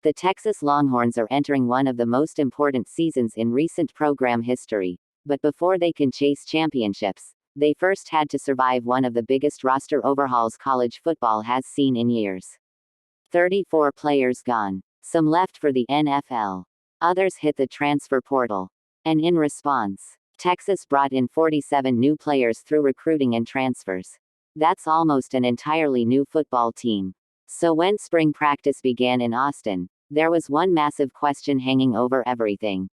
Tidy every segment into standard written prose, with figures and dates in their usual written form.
The Texas Longhorns are entering one of the most important seasons in recent program history, but before they can chase championships, they first had to survive one of the biggest roster overhauls college football has seen in years. 34 players gone. Some left for the NFL. Others hit the transfer portal. And in response, Texas brought in 47 new players through recruiting and transfers. That's almost an entirely new football team. So when spring practice began in Austin, there was one massive question hanging over everything.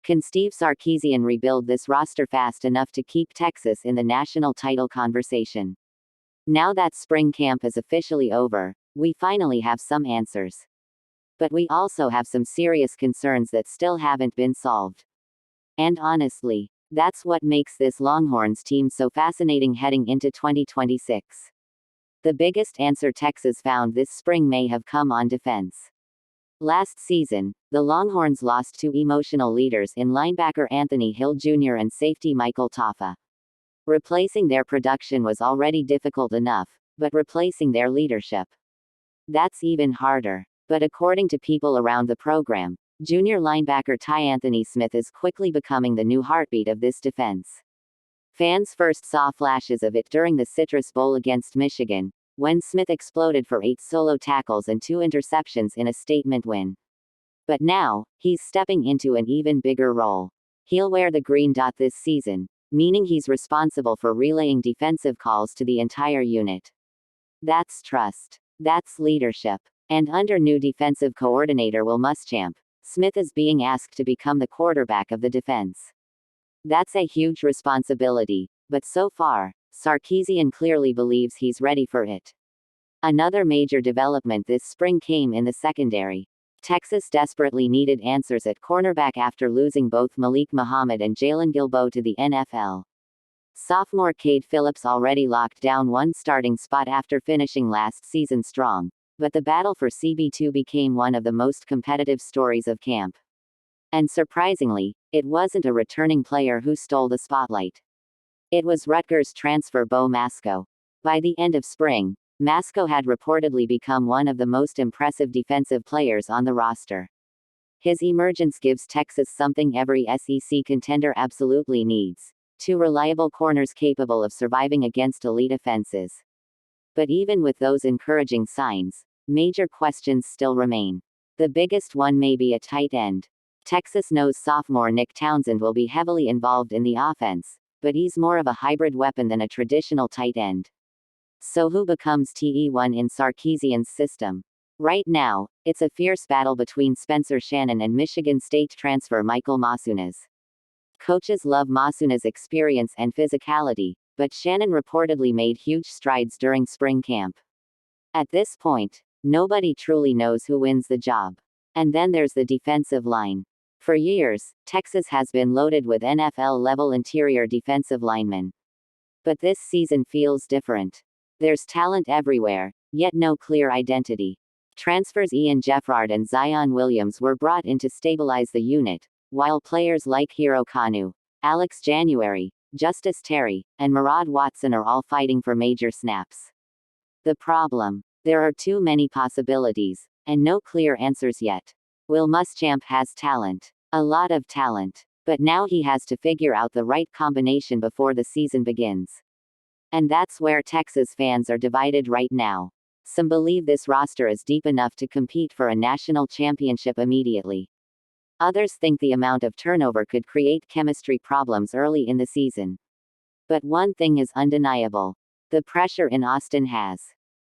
Can Steve Sarkisian rebuild this roster fast enough to keep Texas in the national title conversation? Now that spring camp is officially over, we finally have some answers. But we also have some serious concerns that still haven't been solved. And honestly, that's what makes this Longhorns team so fascinating heading into 2026. The biggest answer Texas found this spring may have come on defense. Last season, the Longhorns lost two emotional leaders in linebacker Anthony Hill Jr. and safety Michael Taffa. Replacing their production was already difficult enough, but replacing their leadership, that's even harder. But according to people around the program, junior linebacker Ty Anthony Smith is quickly becoming the new heartbeat of this defense. Fans first saw flashes of it during the Citrus Bowl against Michigan, when Smith exploded for 8 solo tackles and 2 interceptions in a statement win. But now, he's stepping into an even bigger role. He'll wear the green dot this season, meaning he's responsible for relaying defensive calls to the entire unit. That's trust. That's leadership. And under new defensive coordinator Bo Mascoe, Smith is being asked to become the quarterback of the defense. That's a huge responsibility, but so far, Sarkisian clearly believes he's ready for it. Another major development this spring came in the secondary. Texas desperately needed answers at cornerback after losing both Malik Muhammad and Jalen Gilbo to the NFL. Sophomore Cade Phillips already locked down one starting spot after finishing last season strong, but the battle for CB2 became one of the most competitive stories of camp. And surprisingly, it wasn't a returning player who stole the spotlight. It was Rutgers transfer Bo Mascoe. By the end of spring, Mascoe had reportedly become one of the most impressive defensive players on the roster. His emergence gives Texas something every SEC contender absolutely needs: 2 reliable corners capable of surviving against elite offenses. But even with those encouraging signs, major questions still remain. The biggest one may be a tight end. Texas knows sophomore Nick Townsend will be heavily involved in the offense, but he's more of a hybrid weapon than a traditional tight end. So who becomes TE1 in Sarkisian's system? Right now, it's a fierce battle between Spencer Shannon and Michigan State transfer Michael Masunas. Coaches love Masuna's experience and physicality, but Shannon reportedly made huge strides during spring camp. At this point, nobody truly knows who wins the job. And then there's the defensive line. For years, Texas has been loaded with NFL-level interior defensive linemen. But this season feels different. There's talent everywhere, yet no clear identity. Transfers Ian Jeffrard and Zion Williams were brought in to stabilize the unit, while players like Hiro Kanu, Alex January, Justice Terry, and Murad Watson are all fighting for major snaps. The problem? There are too many possibilities, and no clear answers yet. Bo Mascoe has talent. A lot of talent. But now he has to figure out the right combination before the season begins. And that's where Texas fans are divided right now. Some believe this roster is deep enough to compete for a national championship immediately. Others think the amount of turnover could create chemistry problems early in the season. But one thing is undeniable: the pressure in Austin has